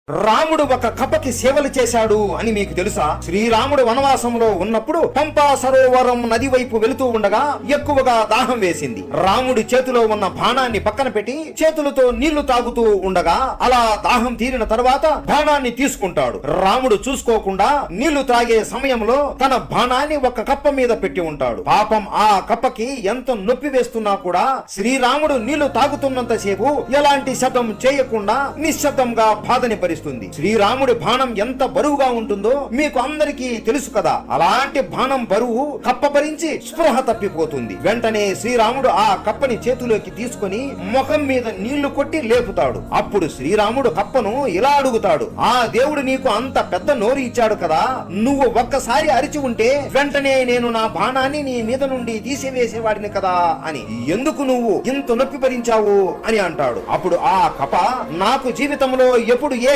రాముడు ఒక కప్పకి సేవలు చేశాడు అని మీకు తెలుసా? శ్రీరాముడు వనవాసంలో ఉన్నప్పుడు పంపా సరోవరం నది వైపు వెళుతూ ఉండగా ఎక్కువగా దాహం వేసింది. రాముడి చేతిలో ఉన్న బాణాన్ని పక్కన పెట్టి చేతులతో నీళ్లు తాగుతూ ఉండగా అలా దాహం తీరిన తర్వాత బాణాన్ని తీసుకుంటాడు. రాముడు చూసుకోకుండా నీళ్లు తాగే సమయంలో తన బాణాన్ని ఒక కప్ప మీద పెట్టి ఉంటాడు. పాపం ఆ కప్పకి ఎంత నొప్పి వేస్తున్నా కూడా శ్రీరాముడు నీళ్లు తాగుతున్నంత సేపు ఎలాంటి శబ్దం చేయకుండా నిశ్శబ్దంగా బాధని భరిస్తుంది. శ్రీరాముడి బాణం ఎంత బరువుగా ఉంటుందో మీకు అందరికీ తెలుసు కదా. అలాంటి బాణం బరువు కప్ప భరించి స్పృహ తప్పిపోతుంది. వెంటనే శ్రీరాముడు ఆ కప్పని చేతిలోకి తీసుకుని ముఖం మీద నీళ్లు కొట్టి లేపుతాడు. అప్పుడు శ్రీరాముడు కప్పను ఇలా అడుగుతాడు, ఆ దేవుడు నీకు అంత పెద్ద నోరు ఇచ్చాడు కదా, నువ్వు ఒక్కసారి అరిచి ఉంటే వెంటనే నేను నా బాణాన్ని నీ మీద నుండి తీసివేసేవాడిని కదా అని. ఎందుకు నువ్వు ఇంత నొప్పి భరించావు అని అంటాడు. అప్పుడు ఆ కప్ప, నాకు జీవితంలో ఎప్పుడు ఏ